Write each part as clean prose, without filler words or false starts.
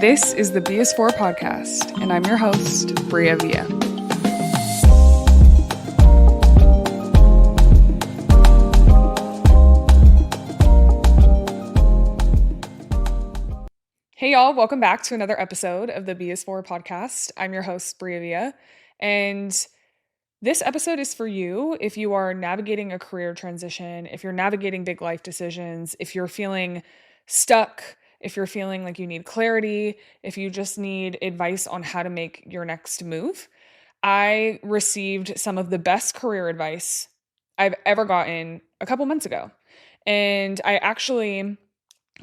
This is the BS4 podcast, and I'm your host, Bria Villa. Hey y'all, welcome back to another episode of the BS4 podcast. I'm your host, Bria Villa, and this episode is for you if you are navigating a career transition, if you're navigating big life decisions, if you're feeling stuck, if you're feeling like you need clarity, if you just need advice on how to make your next move. I received some of the best career advice I've ever gotten a couple months ago. And I actually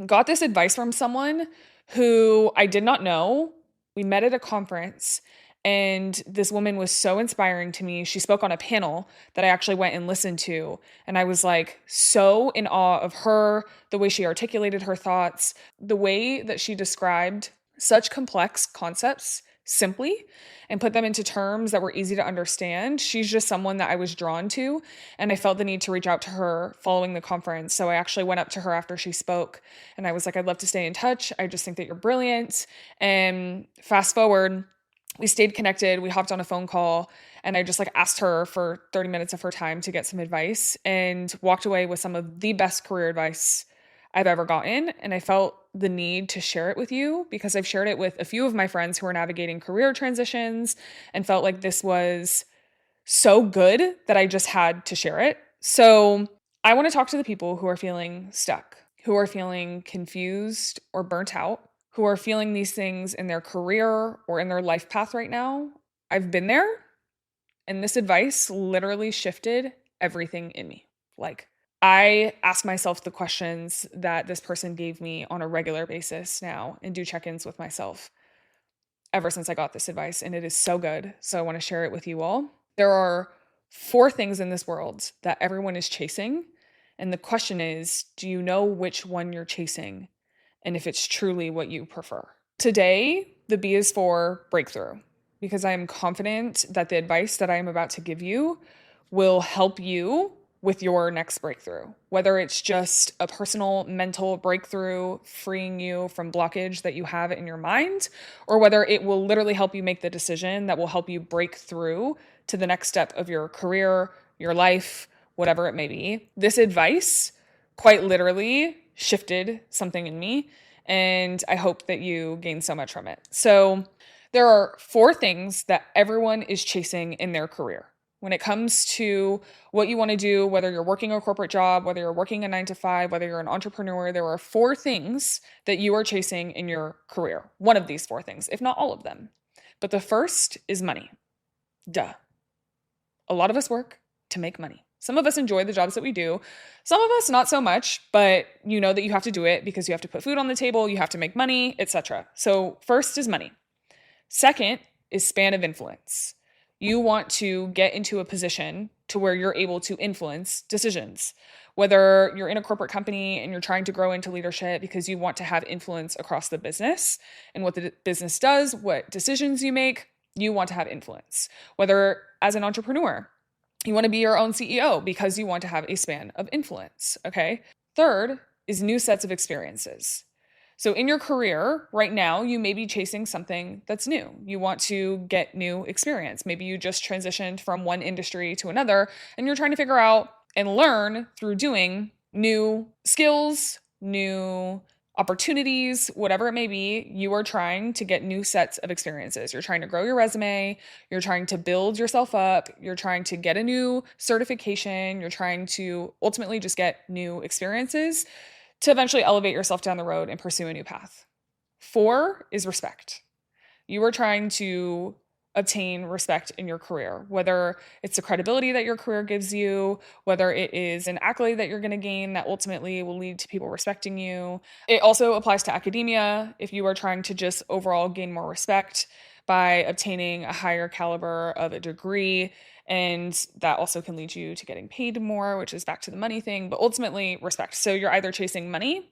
got this advice from someone who I did not know. We met at a conference, and this woman was so inspiring to me. She spoke on a panel that I actually went and listened to, and I was like so in awe of her, the way she articulated her thoughts, the way that she described such complex concepts simply and put them into terms that were easy to understand. She's just someone that I was drawn to, and I felt the need to reach out to her following the conference. So I actually went up to her after she spoke, and I was like, I'd love to stay in touch. I just think that you're brilliant. And fast forward, we stayed connected. We hopped on a phone call, and I just asked her for 30 minutes of her time to get some advice, and walked away with some of the best career advice I've ever gotten. And I felt the need to share it with you because I've shared it with a few of my friends who are navigating career transitions and felt like this was so good that I just had to share it. So I want to talk to the people who are feeling stuck, who are feeling confused or burnt out, who are feeling these things in their career or in their life path right now. I've been there, and this advice literally shifted everything in me. I ask myself the questions that this person gave me on a regular basis now and do check-ins with myself ever since I got this advice, and it is so good. So I want to share it with you all. There are 4 things in this world that everyone is chasing, and the question is, do you know which one you're chasing and if it's truly what you prefer? Today, the B is for breakthrough, because I am confident that the advice that I am about to give you will help you with your next breakthrough, whether it's just a personal mental breakthrough, freeing you from blockage that you have in your mind, or whether it will literally help you make the decision that will help you break through to the next step of your career, your life, whatever it may be. This advice quite literally shifted something in me, and I hope that you gain so much from it. So there are 4 things that everyone is chasing in their career. When it comes to what you want to do, whether you're working a corporate job, whether you're working a 9-to-5, whether you're an entrepreneur, there are 4 things that you are chasing in your career. One of these 4 things, if not all of them. But the first is money. Duh. A lot of us work to make money. Some of us enjoy the jobs that we do. Some of us not so much, but you know that you have to do it because you have to put food on the table, you have to make money, etc. So first is money. Second is span of influence. You want to get into a position to where you're able to influence decisions. Whether you're in a corporate company and you're trying to grow into leadership because you want to have influence across the business and what the business does, what decisions you make, you want to have influence. Whether as an entrepreneur, you want to be your own CEO because you want to have a span of influence, okay? Third is new sets of experiences. So in your career right now, you may be chasing something that's new. You want to get new experience. Maybe you just transitioned from one industry to another, and you're trying to figure out and learn through doing new skills, new opportunities, whatever it may be. You are trying to get new sets of experiences. You're trying to grow your resume. You're trying to build yourself up. You're trying to get a new certification. You're trying to ultimately just get new experiences to eventually elevate yourself down the road and pursue a new path. 4 is respect. You are trying to obtain respect in your career, whether it's the credibility that your career gives you, whether it is an accolade that you're going to gain that ultimately will lead to people respecting you. It also applies to academia. If you are trying to just overall gain more respect by obtaining a higher caliber of a degree, and that also can lead you to getting paid more, which is back to the money thing, but ultimately respect. So you're either chasing money,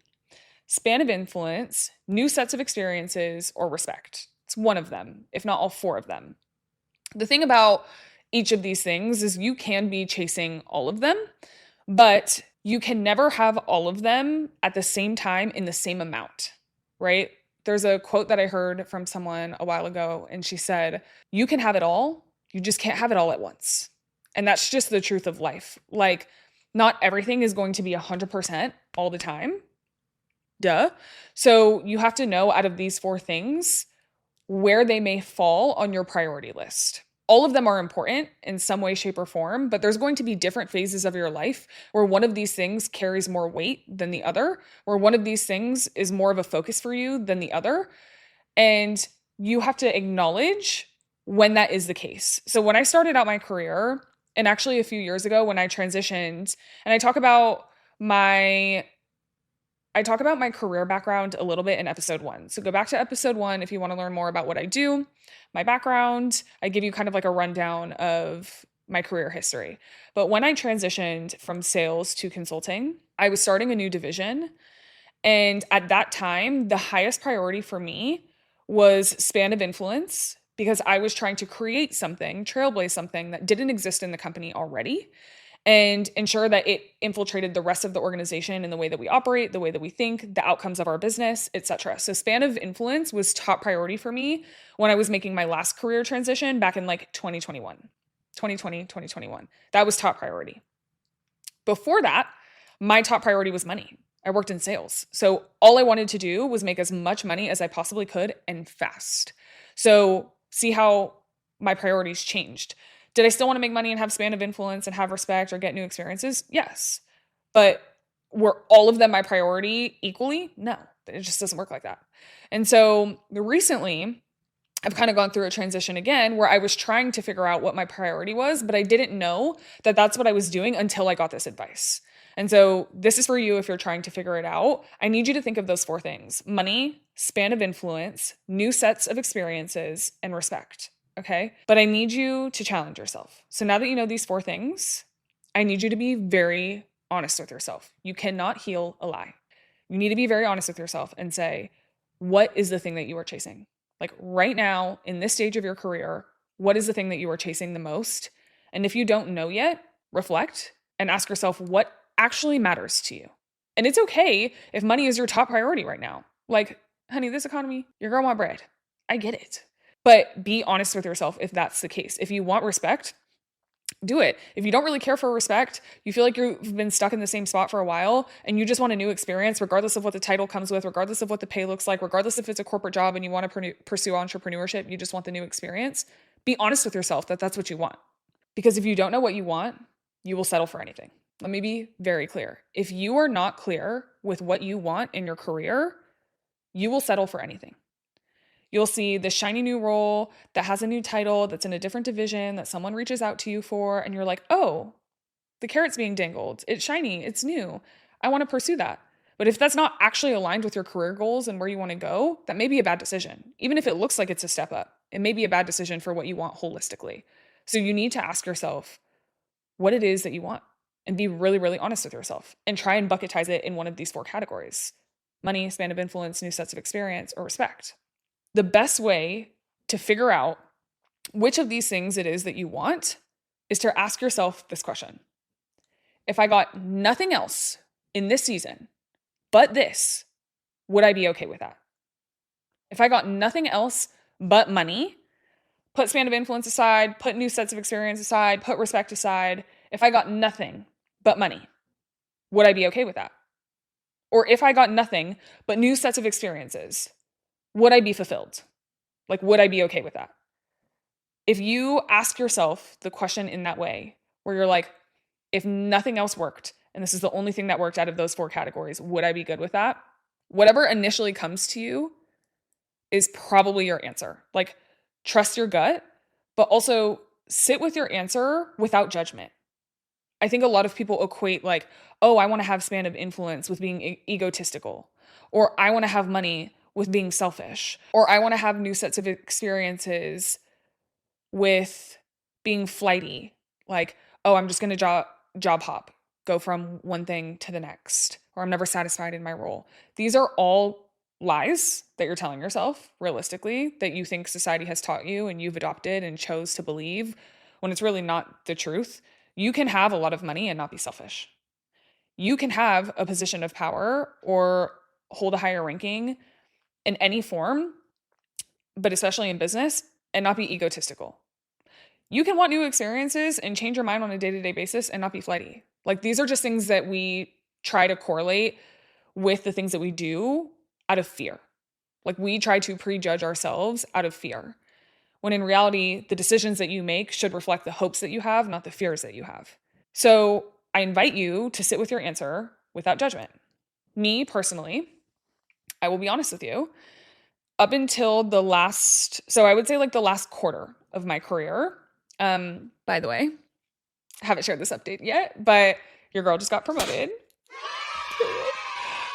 span of influence, new sets of experiences, or respect. It's one of them, if not all 4 of them. The thing about each of these things is you can be chasing all of them, but you can never have all of them at the same time in the same amount, right? There's a quote that I heard from someone a while ago, and she said, "You can have it all, you just can't have it all at once." And that's just the truth of life. Like, not everything is going to be 100% all the time. Duh. So you have to know out of these four things where they may fall on your priority list. All of them are important in some way, shape, or form, but there's going to be different phases of your life where one of these things carries more weight than the other, where one of these things is more of a focus for you than the other. And you have to acknowledge when that is the case. So when I started out my career, and actually a few years ago when I transitioned, and my I talk about my career background a little bit in episode 1. So go back to episode 1 if you want to learn more about what I do, my background. I give you kind of like a rundown of my career history. But when I transitioned from sales to consulting, I was starting a new division. And at that time, the highest priority for me was span of influence because I was trying to create something, trailblaze something that didn't exist in the company already and ensure that it infiltrated the rest of the organization in the way that we operate, the way that we think, the outcomes of our business, etc. So span of influence was top priority for me when I was making my last career transition back in like 2021. That was top priority. Before that, my top priority was money. I worked in sales. So all I wanted to do was make as much money as I possibly could and fast. So see how my priorities changed. Did I still want to make money and have span of influence and have respect or get new experiences? Yes. But were all of them my priority equally? No, it just doesn't work like that. And so recently, I've kind of gone through a transition again where I was trying to figure out what my priority was, but I didn't know that that's what I was doing until I got this advice. And so this is for you if you're trying to figure it out. I need you to think of those four things: money, span of influence, new sets of experiences, and respect. Okay. But I need you to challenge yourself. So now that you know these four things, I need you to be very honest with yourself. You cannot heal a lie. You need to be very honest with yourself and say, what is the thing that you are chasing? Like right now, in this stage of your career, what is the thing that you are chasing the most? And if you don't know yet, reflect and ask yourself what actually matters to you. And it's okay if money is your top priority right now. Like, honey, this economy, your girl want bread. I get it. But be honest with yourself if that's the case. If you want respect, do it. If you don't really care for respect, you feel like you've been stuck in the same spot for a while and you just want a new experience, regardless of what the title comes with, regardless of what the pay looks like, regardless if it's a corporate job and you want to pursue entrepreneurship, you just want the new experience, be honest with yourself that that's what you want. Because if you don't know what you want, you will settle for anything. Let me be very clear. If you are not clear with what you want in your career, you will settle for anything. You'll see the shiny new role that has a new title that's in a different division that someone reaches out to you for, and you're like, oh, the carrot's being dangled. It's shiny. It's new. I want to pursue that. But if that's not actually aligned with your career goals and where you want to go, that may be a bad decision. Even if it looks like it's a step up, it may be a bad decision for what you want holistically. So you need to ask yourself what it is that you want and be really, really honest with yourself and try and bucketize it in one of these four categories: money, span of influence, new sets of experience, or respect. The best way to figure out which of these things it is that you want is to ask yourself this question: if I got nothing else in this season but this, would I be okay with that? If I got nothing else but money, put span of influence aside, put new sets of experience aside, put respect aside, if I got nothing but money, would I be okay with that? Or if I got nothing but new sets of experiences, would I be fulfilled? Like, would I be okay with that? If you ask yourself the question in that way, where you're like, if nothing else worked, and this is the only thing that worked out of those four categories, would I be good with that? Whatever initially comes to you is probably your answer. Like, trust your gut, but also sit with your answer without judgment. I think a lot of people equate like, oh, I want to have span of influence with being egotistical, or I want to have money with being selfish, or I want to have new sets of experiences with being flighty. Like, oh, I'm just going to job hop, go from one thing to the next, or I'm never satisfied in my role. These are all lies that you're telling yourself realistically, that you think society has taught you and you've adopted and chose to believe, when it's really not the truth. You can have a lot of money and not be selfish. You can have a position of power or hold a higher ranking in any form, but especially in business, and not be egotistical. You can want new experiences and change your mind on a day-to-day basis and not be flighty. Like, these are just things that we try to correlate with the things that we do out of fear. Like, we try to prejudge ourselves out of fear, when in reality, the decisions that you make should reflect the hopes that you have, not the fears that you have. So I invite you to sit with your answer without judgment. Me personally, I will be honest with you, up until I would say like the last quarter of my career. By the way, I haven't shared this update yet, but your girl just got promoted.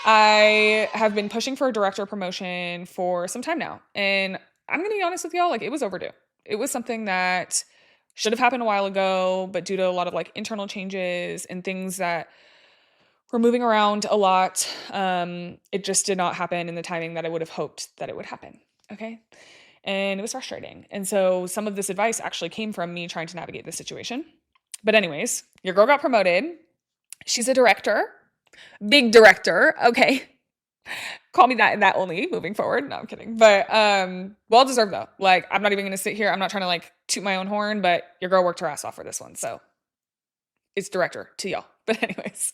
I have been pushing for a director promotion for some time now. And I'm going to be honest with y'all, like, it was overdue. It was something that should have happened a while ago, but due to a lot of like internal changes and things that were moving around a lot, it just did not happen in the timing that I would have hoped that it would happen. Okay. And it was frustrating. And so some of this advice actually came from me trying to navigate this situation. But anyways, your girl got promoted. She's a director, big director. Okay. Call me that only moving forward. No, I'm kidding. But well deserved though. Like, I'm not even going to sit here. I'm not trying to like toot my own horn, but your girl worked her ass off for this one. So it's director to y'all. But anyways,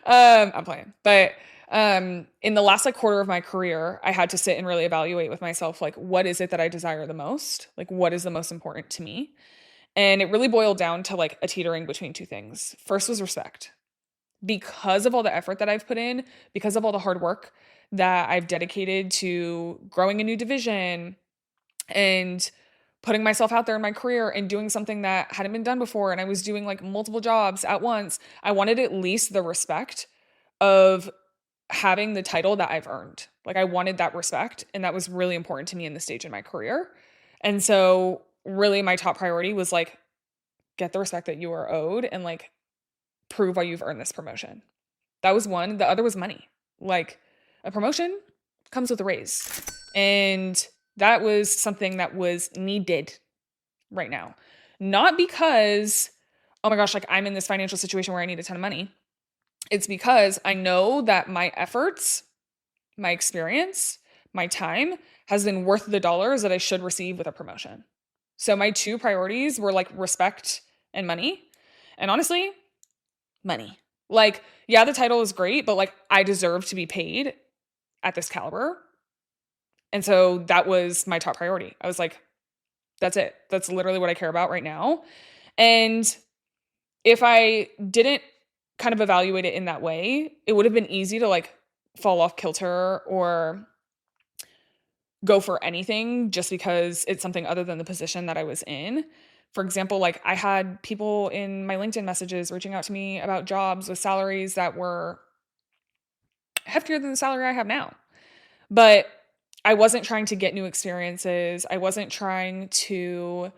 I'm playing. But in the last like quarter of my career, I had to sit and really evaluate with myself, like, what is it that I desire the most? Like, what is the most important to me? And it really boiled down to like a teetering between two things. First was respect. Because of all the effort that I've put in, because of all the hard work that I've dedicated to growing a new division and putting myself out there in my career and doing something that hadn't been done before, and I was doing like multiple jobs at once, I wanted at least the respect of having the title that I've earned. Like, I wanted that respect, and that was really important to me in this stage in my career. And so really my top priority was like, get the respect that you are owed and like prove why you've earned this promotion. That was one. The other was money. Like, a promotion comes with a raise. And that was something that was needed right now. Not because, oh my gosh, like, I'm in this financial situation where I need a ton of money. It's because I know that my efforts, my experience, my time has been worth the dollars that I should receive with a promotion. So my two priorities were like respect and money. And honestly, money. Like, yeah, the title is great, but like, I deserve to be paid at this caliber. And so that was my top priority. I was like, that's it. That's literally what I care about right now. And if I didn't kind of evaluate it in that way, it would have been easy to like fall off kilter or go for anything just because it's something other than the position that I was in. For example, like, I had people in my LinkedIn messages reaching out to me about jobs with salaries that were heftier than the salary I have now. But I wasn't trying to get new experiences. I wasn't trying to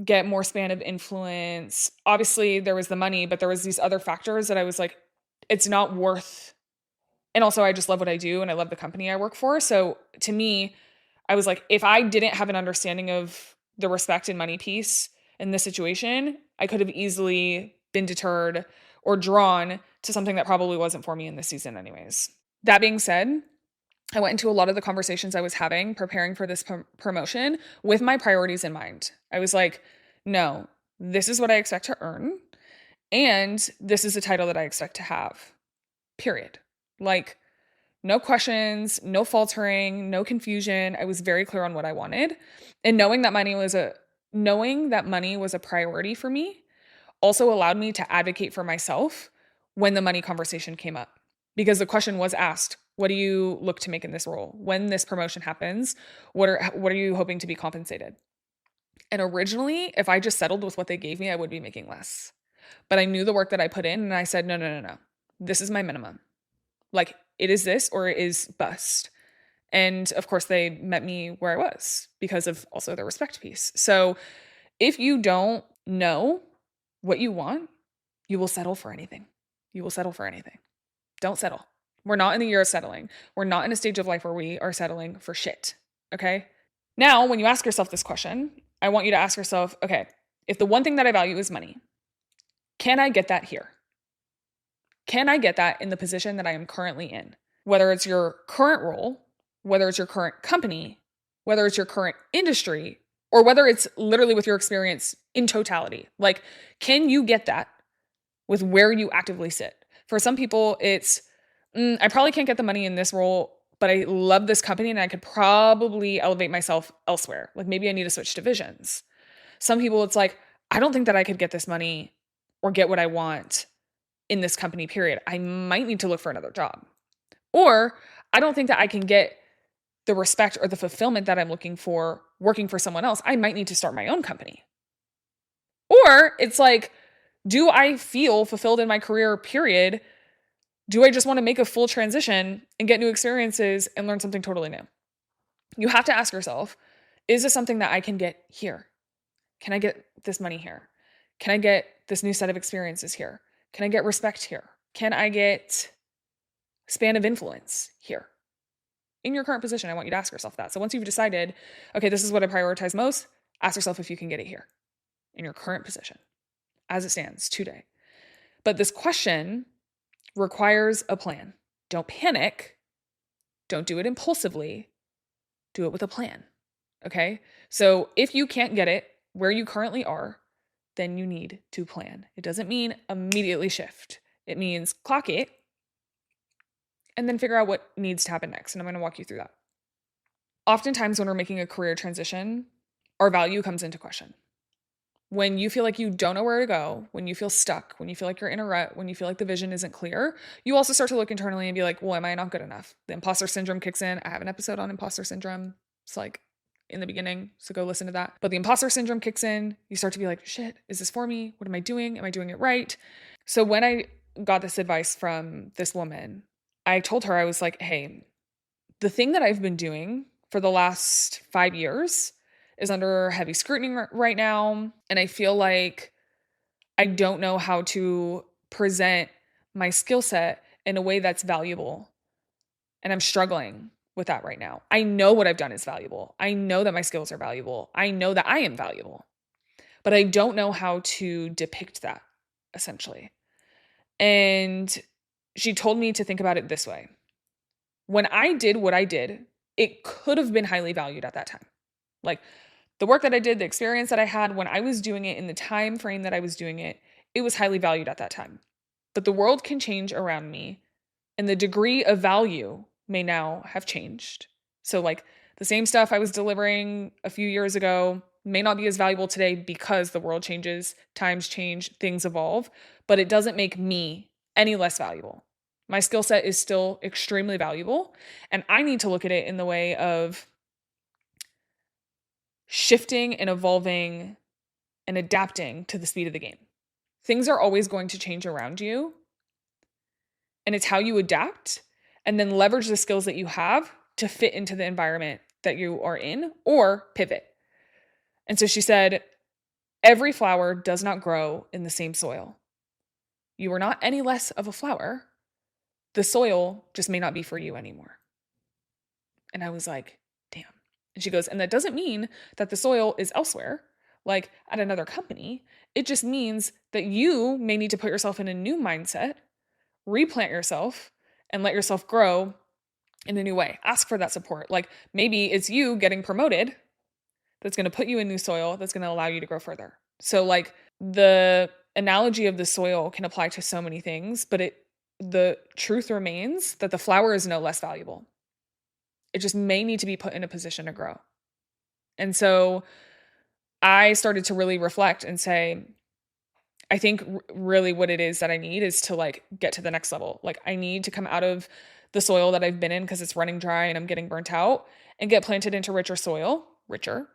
get more span of influence. Obviously, there was the money, but there was these other factors that I was like, it's not worth. And also, I just love what I do and I love the company I work for. So to me, I was like, if I didn't have an understanding of the respect and money piece in this situation, I could have easily been deterred or drawn to something that probably wasn't for me in this season anyways. That being said, I went into a lot of the conversations I was having preparing for this promotion with my priorities in mind. I was like, no, this is what I expect to earn, and this is the title that I expect to have, period. Like, no questions, no faltering, no confusion. I was very clear on what I wanted. And knowing that money was a priority for me also allowed me to advocate for myself when the money conversation came up. Because the question was asked, what do you look to make in this role? When this promotion happens, what are you hoping to be compensated? And originally, if I just settled with what they gave me, I would be making less. But I knew the work that I put in, and I said, no, no, no, no. This is my minimum. Like, it is this or it is bust. And of course, they met me where I was because of also the respect piece. So if you don't know what you want, you will settle for anything. You will settle for anything. Don't settle. We're not in the year of settling. We're not in a stage of life where we are settling for shit. Okay? Now, when you ask yourself this question, I want you to ask yourself, okay, if the one thing that I value is money, can I get that here? Can I get that in the position that I am currently in? Whether it's your current role, whether it's your current company, whether it's your current industry, or whether it's literally with your experience in totality. Like, can you get that with where you actively sit? For some people, it's, I probably can't get the money in this role, but I love this company and I could probably elevate myself elsewhere. Like maybe I need to switch divisions. Some people, it's like, I don't think that I could get this money or get what I want in this company, period. I might need to look for another job. Or I don't think that I can get the respect or the fulfillment that I'm looking for working for someone else. I might need to start my own company. Or it's like, do I feel fulfilled in my career, period? Do I just want to make a full transition and get new experiences and learn something totally new? You have to ask yourself, is this something that I can get here? Can I get this money here? Can I get this new set of experiences here? Can I get respect here? Can I get span of influence here? In your current position, I want you to ask yourself that. So once you've decided, okay, this is what I prioritize most, ask yourself if you can get it here in your current position as it stands today. But this question requires a plan. Don't panic. Don't do it impulsively. Do it with a plan. Okay? So if you can't get it where you currently are, then you need to plan. It doesn't mean immediately shift. It means clock it and then figure out what needs to happen next. And I'm going to walk you through that. Oftentimes, when we're making a career transition, our value comes into question. When you feel like you don't know where to go, when you feel stuck, when you feel like you're in a rut, when you feel like the vision isn't clear, you also start to look internally and be like, well, am I not good enough? The imposter syndrome kicks in. I have an episode on imposter syndrome. It's like in the beginning, so go listen to that. But the imposter syndrome kicks in. You start to be like, shit, is this for me? What am I doing? Am I doing it right? So when I got this advice from this woman, I told her, I was like, hey, the thing that I've been doing for the last 5 years is under heavy scrutiny right now. And I feel like I don't know how to present my skill set in a way that's valuable. And I'm struggling with that right now. I know what I've done is valuable. I know that my skills are valuable. I know that I am valuable. But I don't know how to depict that, essentially. And she told me to think about it this way. When I did what I did, it could have been highly valued at that time. Like the work that I did, the experience that I had when I was doing it in the time frame that I was doing it, it was highly valued at that time. But the world can change around me and the degree of value may now have changed. So like the same stuff I was delivering a few years ago may not be as valuable today because the world changes, times change, things evolve, but it doesn't make me any less valuable. My skill set is still extremely valuable, and I need to look at it in the way of shifting and evolving and adapting to the speed of the game. Things are always going to change around you, and it's how you adapt and then leverage the skills that you have to fit into the environment that you are in or pivot. And so she said, every flower does not grow in the same soil. You are not any less of a flower. The soil just may not be for you anymore. And I was like, damn. And she goes, and that doesn't mean that the soil is elsewhere, like at another company. It just means that you may need to put yourself in a new mindset, replant yourself, and let yourself grow in a new way. Ask for that support. Like maybe it's you getting promoted that's going to put you in new soil that's going to allow you to grow further. So like the analogy of the soil can apply to so many things, but the truth remains that the flower is no less valuable. It just may need to be put in a position to grow. And so I started to really reflect and say, I think really what it is that I need is to like get to the next level. Like I need to come out of the soil that I've been in because it's running dry and I'm getting burnt out and get planted into richer soil, richer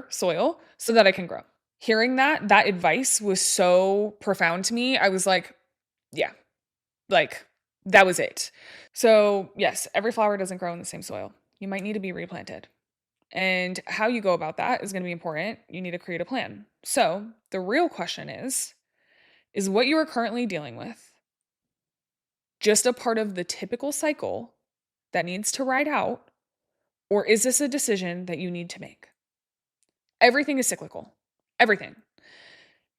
soil so that I can grow. Hearing that advice was so profound to me. I was like, yeah, like that was it. So yes, every flower doesn't grow in the same soil. You might need to be replanted. And how you go about that is going to be important. You need to create a plan. So the real question is what you are currently dealing with just a part of the typical cycle that needs to ride out, or is this a decision that you need to make? Everything is cyclical. Everything.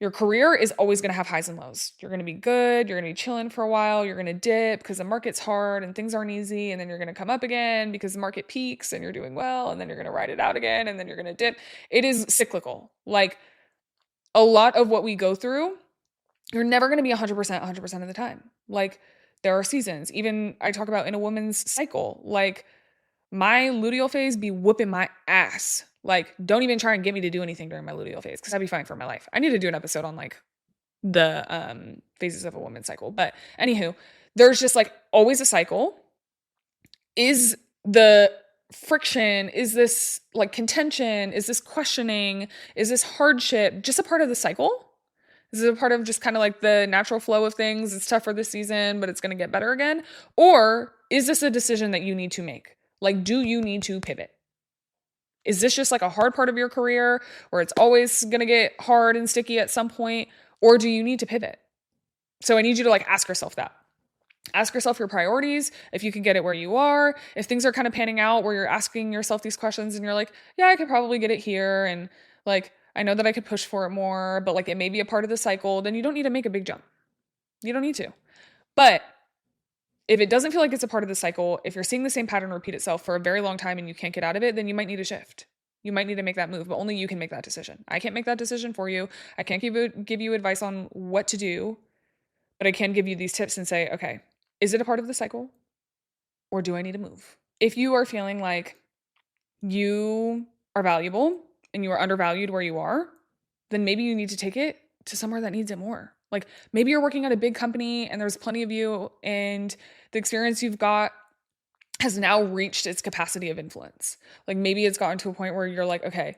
Your career is always going to have highs and lows. You're going to be good. You're going to be chilling for a while. You're going to dip because the market's hard and things aren't easy. And then you're going to come up again because the market peaks and you're doing well. And then you're going to ride it out again. And then you're going to dip. It is cyclical. Like a lot of what we go through, you're never going to be 100% of the time. Like there are seasons. Even I talk about in a woman's cycle, like my luteal phase be whooping my ass. Like, don't even try and get me to do anything during my luteal phase because I'd be fine for my life. I need to do an episode on like the phases of a woman's cycle. But anywho, there's just like always a cycle. Is the friction, is this like contention, is this questioning, is this hardship just a part of the cycle? Is it a part of just kind of like the natural flow of things? It's tough for this season, but it's going to get better again. Or is this a decision that you need to make? Like, do you need to pivot? Is this just like a hard part of your career where it's always going to get hard and sticky at some point? Or do you need to pivot? So I need you to like ask yourself that. Ask yourself your priorities, if you can get it where you are, if things are kind of panning out where you're asking yourself these questions and you're like, yeah, I could probably get it here. And like, I know that I could push for it more, but like it may be a part of the cycle, then you don't need to make a big jump. You don't need to. But if it doesn't feel like it's a part of the cycle, if you're seeing the same pattern repeat itself for a very long time and you can't get out of it, then you might need to shift. You might need to make that move, but only you can make that decision. I can't make that decision for you. I can't give you advice on what to do, but I can give you these tips and say, okay, is it a part of the cycle or do I need to move? If you are feeling like you are valuable and you are undervalued where you are, then maybe you need to take it to somewhere that needs it more. Like maybe you're working at a big company and there's plenty of you and the experience you've got has now reached its capacity of influence. Like maybe it's gotten to a point where you're like, okay,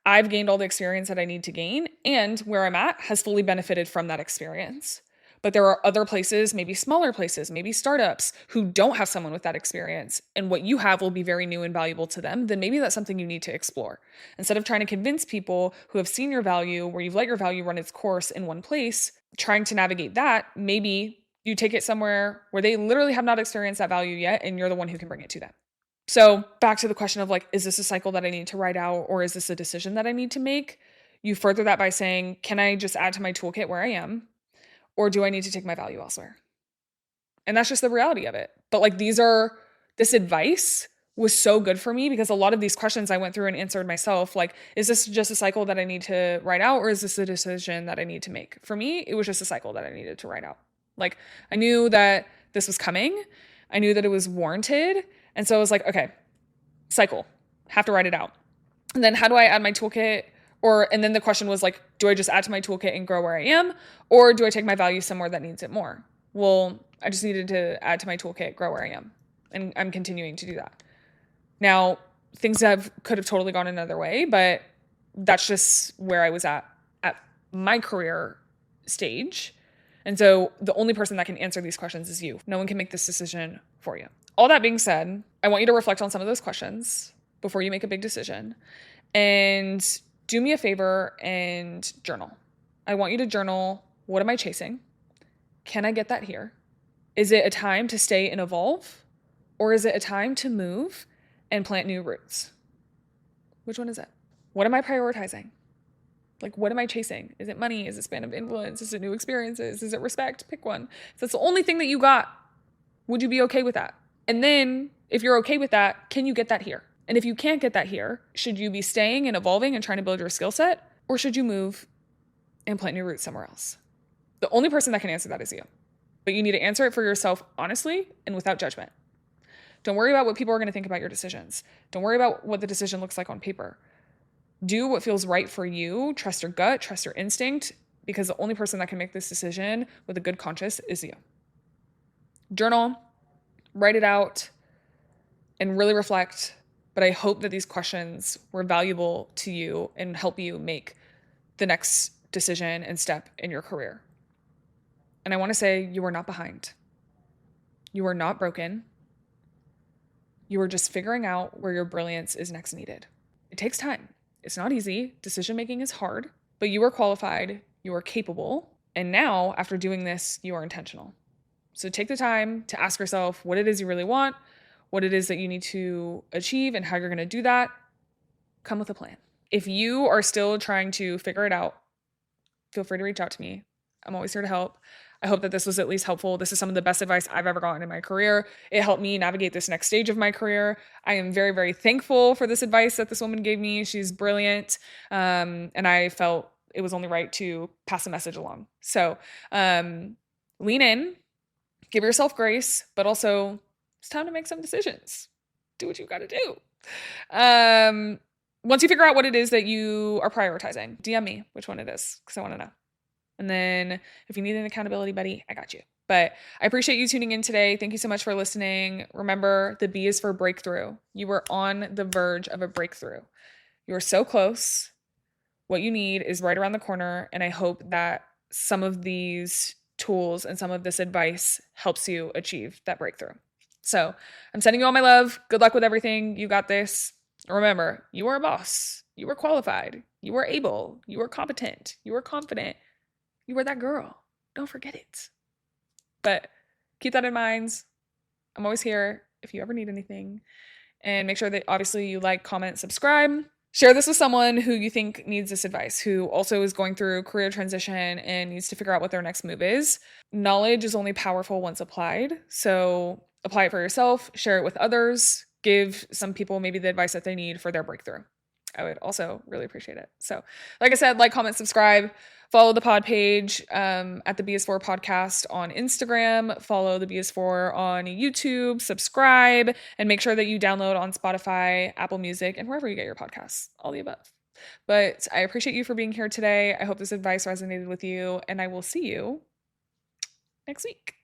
I've gained all the experience that I need to gain and where I'm at has fully benefited from that experience. But there are other places, maybe smaller places, maybe startups who don't have someone with that experience. And what you have will be very new and valuable to them. Then maybe that's something you need to explore. Instead of trying to convince people who have seen your value, where you've let your value run its course in one place, trying to navigate that, maybe you take it somewhere where they literally have not experienced that value yet, and you're the one who can bring it to them. So back to the question of like, is this a cycle that I need to write out, or is this a decision that I need to make? You further that by saying, can I just add to my toolkit where I am? Or do I need to take my value elsewhere? And that's just the reality of it. But like this advice was so good for me because a lot of these questions I went through and answered myself. Like, is this just a cycle that I need to write out, or is this a decision that I need to make? For me, it was just a cycle that I needed to write out. Like, I knew that this was coming. I knew that it was warranted. And so I was like, okay, cycle, have to write it out. And then how do I add my toolkit? And then the question was like, do I just add to my toolkit and grow where I am? Or do I take my value somewhere that needs it more? Well, I just needed to add to my toolkit, grow where I am. And I'm continuing to do that. Now, things could have totally gone another way, but that's just where I was at my career stage. And so the only person that can answer these questions is you. No one can make this decision for you. All that being said, I want you to reflect on some of those questions before you make a big decision. And do me a favor and journal. I want you to journal, what am I chasing? Can I get that here? Is it a time to stay and evolve? Or is it a time to move and plant new roots? Which one is it? What am I prioritizing? Like, what am I chasing? Is it money? Is it span of influence? Is it new experiences? Is it respect? Pick one. If that's the only thing that you got, would you be okay with that? And then if you're okay with that, can you get that here? And if you can't get that here, should you be staying and evolving and trying to build your skill set? Or should you move and plant new roots somewhere else? The only person that can answer that is you. But you need to answer it for yourself honestly and without judgment. Don't worry about what people are going to think about your decisions. Don't worry about what the decision looks like on paper. Do what feels right for you. Trust your gut, trust your instinct, because the only person that can make this decision with a good conscience is you. Journal, write it out, and really reflect. But I hope that these questions were valuable to you and help you make the next decision and step in your career. And I want to say you are not behind. You are not broken. You are just figuring out where your brilliance is next needed. It takes time. It's not easy. Decision-making is hard, but you are qualified, you are capable, and now, after doing this, you are intentional. So take the time to ask yourself what it is you really want, what it is that you need to achieve, and how you're going to do that. Come with a plan. If you are still trying to figure it out, feel free to reach out to me. I'm always here to help. I hope that this was at least helpful. This is some of the best advice I've ever gotten in my career. It helped me navigate this next stage of my career. I am very, very thankful for this advice that this woman gave me. She's brilliant. And I felt it was only right to pass the message along. So lean in, give yourself grace, but also it's time to make some decisions. Do what you got to do. Once you figure out what it is that you are prioritizing, DM me which one it is because I want to know. And then if you need an accountability buddy, I got you. But I appreciate you tuning in today. Thank you so much for listening. Remember, the B is for breakthrough. You are on the verge of a breakthrough. You are so close. What you need is right around the corner. And I hope that some of these tools and some of this advice helps you achieve that breakthrough. So I'm sending you all my love. Good luck with everything. You got this. Remember, you are a boss. You are qualified. You are able. You are competent. You are confident. You were that girl. Don't forget it. But keep that in mind. I'm always here if you ever need anything. And make sure that obviously you like, comment, subscribe. Share this with someone who you think needs this advice, who also is going through career transition and needs to figure out what their next move is. Knowledge is only powerful once applied. So apply it for yourself, share it with others, give some people maybe the advice that they need for their breakthrough. I would also really appreciate it. So like I said, like, comment, subscribe. Follow the pod page at the BS4 podcast on Instagram. Follow the BS4 on YouTube. Subscribe. And make sure that you download on Spotify, Apple Music, and wherever you get your podcasts. All the above. But I appreciate you for being here today. I hope this advice resonated with you. And I will see you next week.